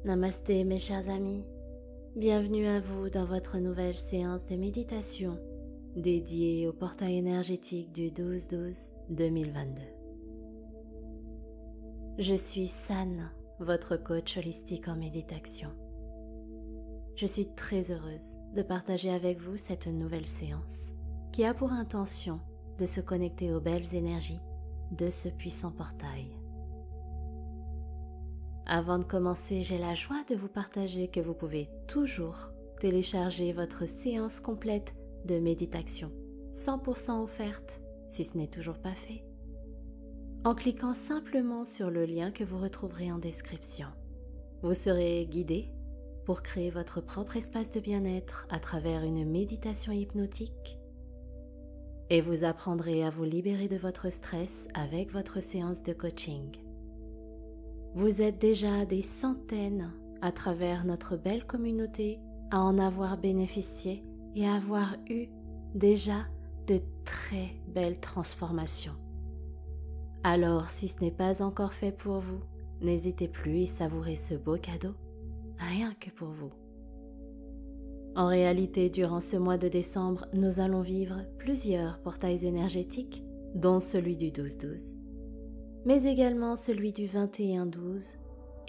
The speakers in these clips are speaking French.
Namasté mes chers amis, bienvenue à vous dans votre nouvelle séance de méditation dédiée au portail énergétique du 12-12-2022. Je suis San, votre coach holistique en méditation. Je suis très heureuse de partager avec vous cette nouvelle séance qui a pour intention de se connecter aux belles énergies de ce puissant portail. Avant de commencer, j'ai la joie de vous partager que vous pouvez toujours télécharger votre séance complète de méditation 100% offerte si ce n'est toujours pas fait, en cliquant simplement sur le lien que vous retrouverez en description. Vous serez guidé pour créer votre propre espace de bien-être à travers une méditation hypnotique et vous apprendrez à vous libérer de votre stress avec votre séance de coaching. Vous êtes déjà des centaines à travers notre belle communauté à en avoir bénéficié et à avoir eu déjà de très belles transformations. Alors, si ce n'est pas encore fait pour vous, n'hésitez plus et savourez ce beau cadeau, rien que pour vous. En réalité, durant ce mois de décembre, nous allons vivre plusieurs portails énergétiques, dont celui du 12-12. Mais également celui du 21-12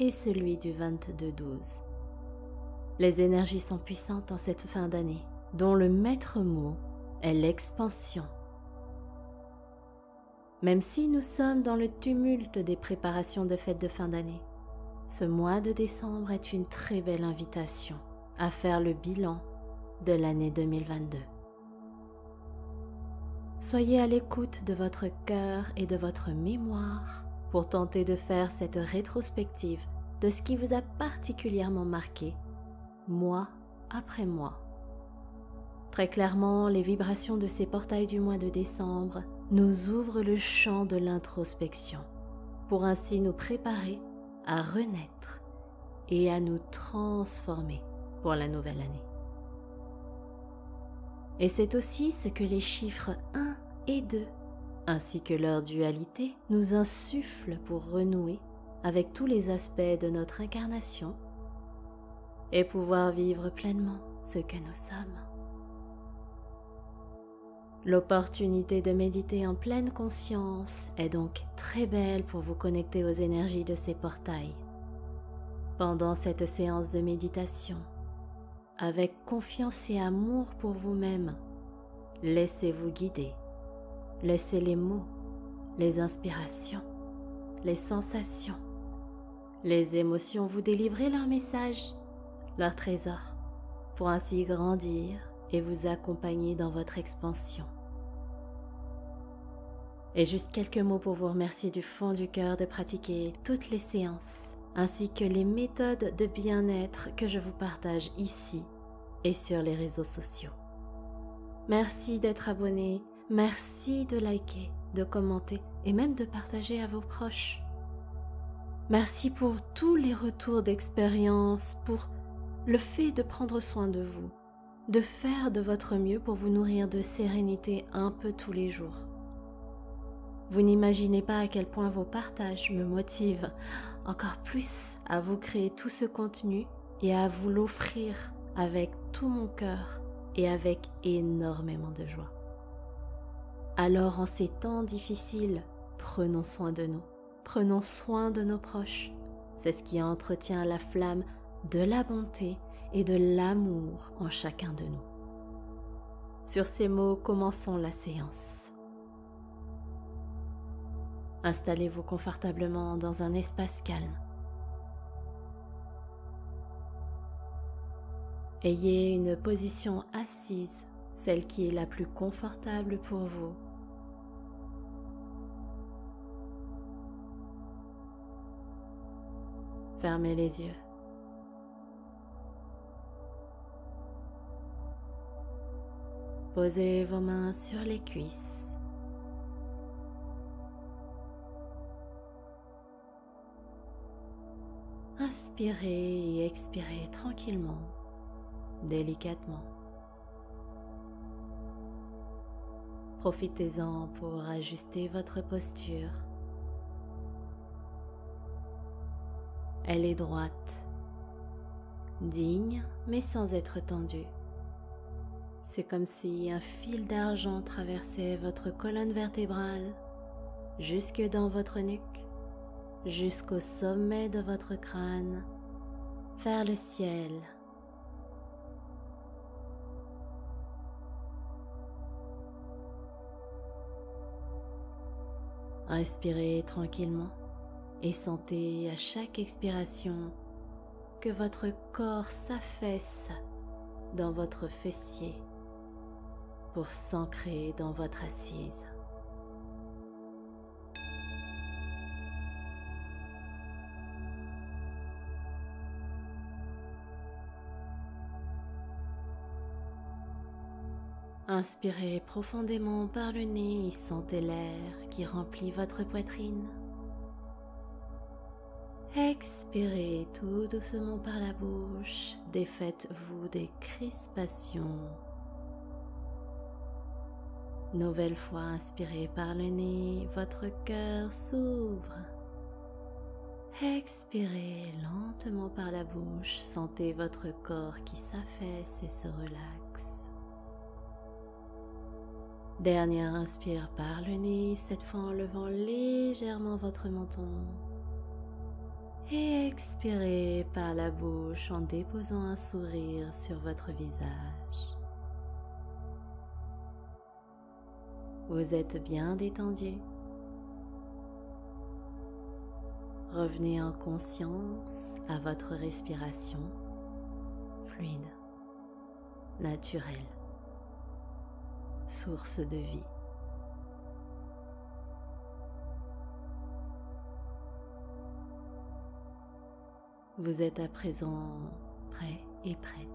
et celui du 22-12. Les énergies sont puissantes en cette fin d'année, dont le maître mot est l'expansion. Même si nous sommes dans le tumulte des préparations de fêtes de fin d'année, ce mois de décembre est une très belle invitation à faire le bilan de l'année 2022. Soyez à l'écoute de votre cœur et de votre mémoire pour tenter de faire cette rétrospective de ce qui vous a particulièrement marqué, mois après mois. Très clairement, les vibrations de ces portails du mois de décembre nous ouvrent le champ de l'introspection, pour ainsi nous préparer à renaître et à nous transformer pour la nouvelle année. Et c'est aussi ce que les chiffres 1 et 2, ainsi que leur dualité, nous insufflent pour renouer avec tous les aspects de notre incarnation et pouvoir vivre pleinement ce que nous sommes. L'opportunité de méditer en pleine conscience est donc très belle pour vous connecter aux énergies de ces portails. Pendant cette séance de méditation, avec confiance et amour pour vous-même, laissez-vous guider. Laissez les mots, les inspirations, les sensations, les émotions vous délivrer leur message, leur trésor, pour ainsi grandir et vous accompagner dans votre expansion. Et juste quelques mots pour vous remercier du fond du cœur de pratiquer toutes les séances, ainsi que les méthodes de bien-être que je vous partage ici et sur les réseaux sociaux. Merci d'être abonné, merci de liker, de commenter et même de partager à vos proches. Merci pour tous les retours d'expérience, pour le fait de prendre soin de vous, de faire de votre mieux pour vous nourrir de sérénité un peu tous les jours. Vous n'imaginez pas à quel point vos partages me motivent encore plus à vous créer tout ce contenu et à vous l'offrir avec tout mon cœur et avec énormément de joie. Alors en ces temps difficiles, prenons soin de nous, prenons soin de nos proches. C'est ce qui entretient la flamme de la bonté et de l'amour en chacun de nous. Sur ces mots, commençons la séance. Installez-vous confortablement dans un espace calme. Ayez une position assise, celle qui est la plus confortable pour vous. Fermez les yeux. Posez vos mains sur les cuisses. Inspirez et expirez tranquillement, délicatement. Profitez-en pour ajuster votre posture. Elle est droite digne mais sans être tendu. C'est comme si un fil d'argent traversait votre colonne vertébrale, jusque dans votre nuque, jusqu'au sommet de votre crâne, vers le ciel. Respirez tranquillement et sentez à chaque expiration que votre corps s'affaisse dans votre fessier pour s'ancrer dans votre assise. Inspirez profondément par le nez et sentez l'air qui remplit votre poitrine. Expirez tout doucement par la bouche, défaites-vous des crispations. Nouvelle fois, inspirez par le nez, votre cœur s'ouvre. Expirez lentement par la bouche, sentez votre corps qui s'affaisse et se relaxe. Dernière inspire par le nez, cette fois en levant légèrement votre menton. Et expirez par la bouche en déposant un sourire sur votre visage. Vous êtes bien détendu. Revenez en conscience à votre respiration fluide, naturelle, source de vie. Vous êtes à présent prêt et prête.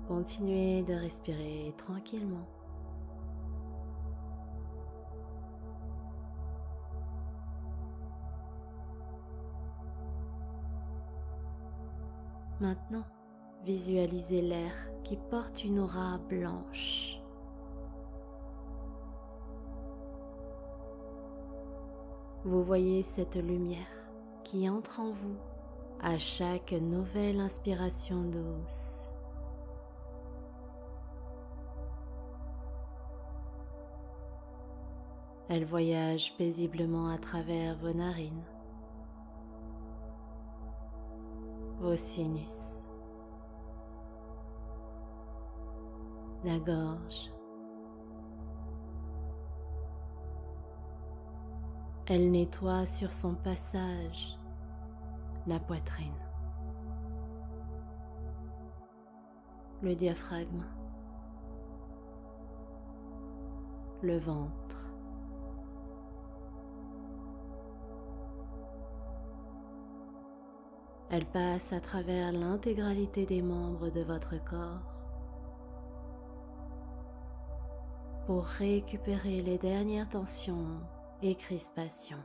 Continuez de respirer tranquillement. Maintenant, visualisez l'air qui porte une aura blanche. Vous voyez cette lumière qui entre en vous à chaque nouvelle inspiration douce. Elle voyage paisiblement à travers vos narines, vos sinus, la gorge. Elle nettoie sur son passage la poitrine, le diaphragme, le ventre, elle passe à travers l'intégralité des membres de votre corps pour récupérer les dernières tensions et crispations.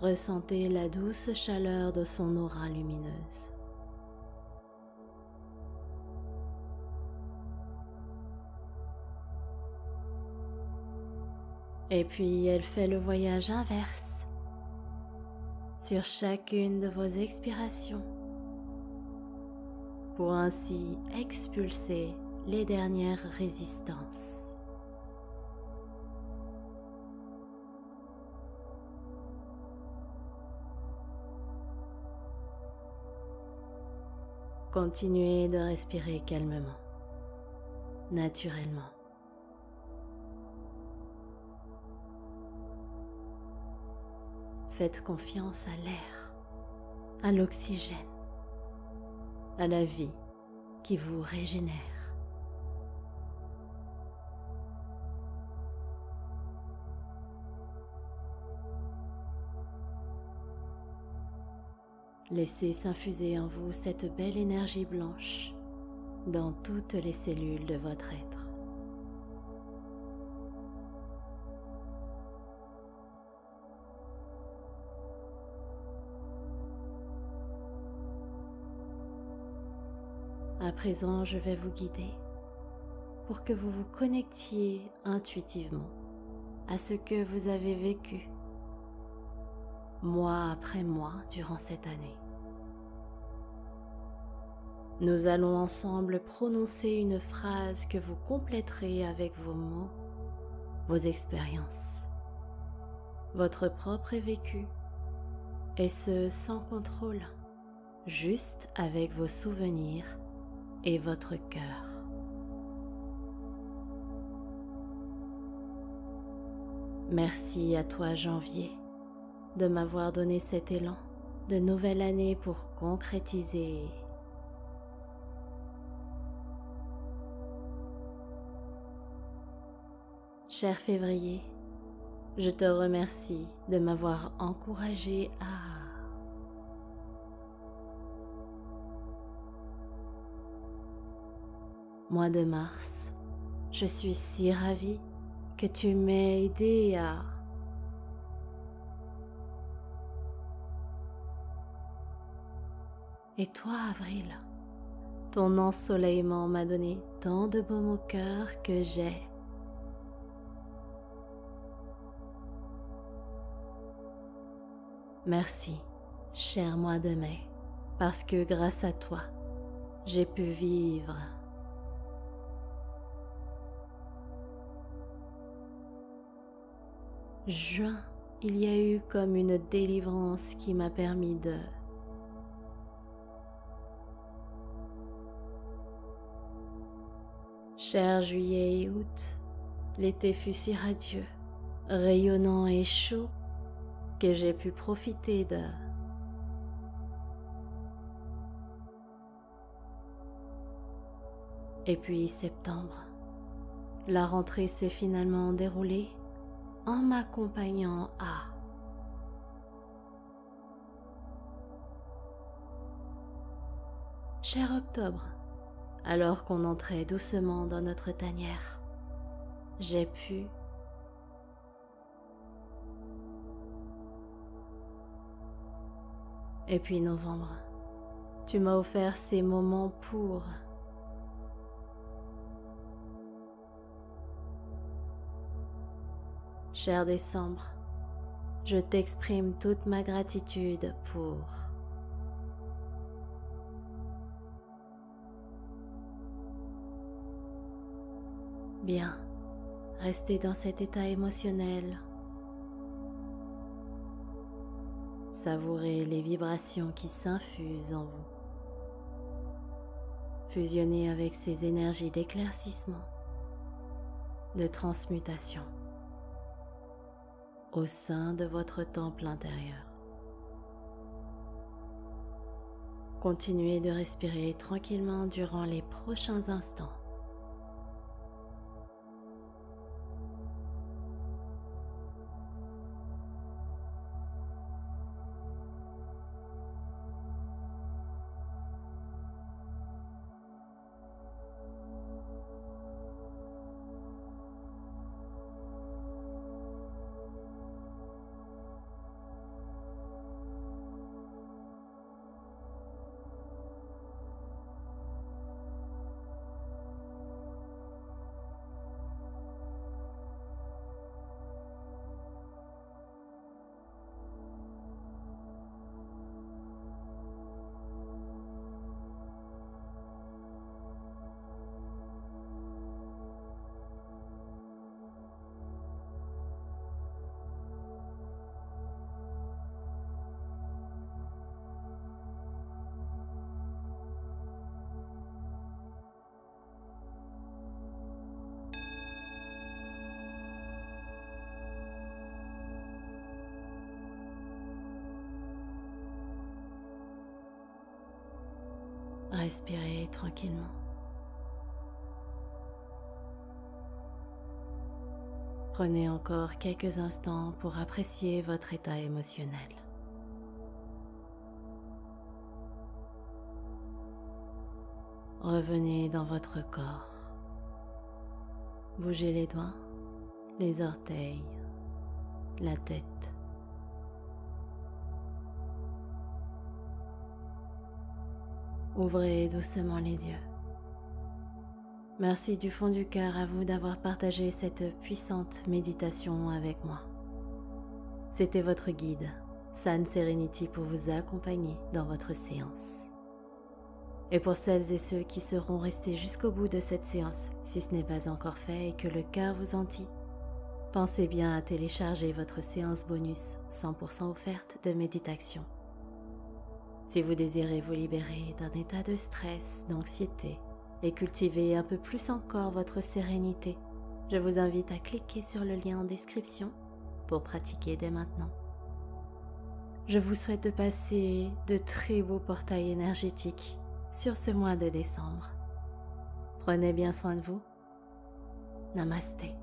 Ressentez la douce chaleur de son aura lumineuse. Et puis elle fait le voyage inverse sur chacune de vos expirations pour ainsi expulser les dernières résistances. Continuez de respirer calmement, naturellement. Faites confiance à l'air, à l'oxygène, à la vie qui vous régénère. Laissez s'infuser en vous cette belle énergie blanche dans toutes les cellules de votre être. À présent, je vais vous guider pour que vous vous connectiez intuitivement à ce que vous avez vécu mois après mois durant cette année. Nous allons ensemble prononcer une phrase que vous compléterez avec vos mots, vos expériences, votre propre vécu, et ce sans contrôle, juste avec vos souvenirs et votre cœur. Merci à toi, janvier, de m'avoir donné cet élan de nouvelle année pour concrétiser. Cher février, je te remercie de m'avoir encouragé à... Mois de mars, je suis si ravie que tu m'aies aidé à... Et toi, avril, ton ensoleillement m'a donné tant de baume au cœur que j'ai... Merci, cher mois de mai, parce que grâce à toi, j'ai pu vivre. Juin, il y a eu comme une délivrance qui m'a permis de... Cher juillet et août, l'été fut si radieux, rayonnant et chaud que j'ai pu profiter de... Et puis septembre, la rentrée s'est finalement déroulée en m'accompagnant à... Cher octobre, alors qu'on entrait doucement dans notre tanière, j'ai pu... Et puis novembre, tu m'as offert ces moments pour... Cher décembre, je t'exprime toute ma gratitude pour... Bien, restez dans cet état émotionnel. Savourez les vibrations qui s'infusent en vous. Fusionnez avec ces énergies d'éclaircissement, de transmutation au sein de votre temple intérieur. Continuez de respirer tranquillement durant les prochains instants. Respirez tranquillement. Prenez encore quelques instants pour apprécier votre état émotionnel. Revenez dans votre corps. Bougez les doigts, les orteils, la tête. Ouvrez doucement les yeux. Merci du fond du cœur à vous d'avoir partagé cette puissante méditation avec moi. C'était votre guide, San Serenity, pour vous accompagner dans votre séance. Et pour celles et ceux qui seront restés jusqu'au bout de cette séance, si ce n'est pas encore fait et que le cœur vous en dit, pensez bien à télécharger votre séance bonus 100% offerte de méditation. Si vous désirez vous libérer d'un état de stress, d'anxiété et cultiver un peu plus encore votre sérénité, je vous invite à cliquer sur le lien en description pour pratiquer dès maintenant. Je vous souhaite de passer de très beaux portails énergétiques sur ce mois de décembre. Prenez bien soin de vous. Namasté.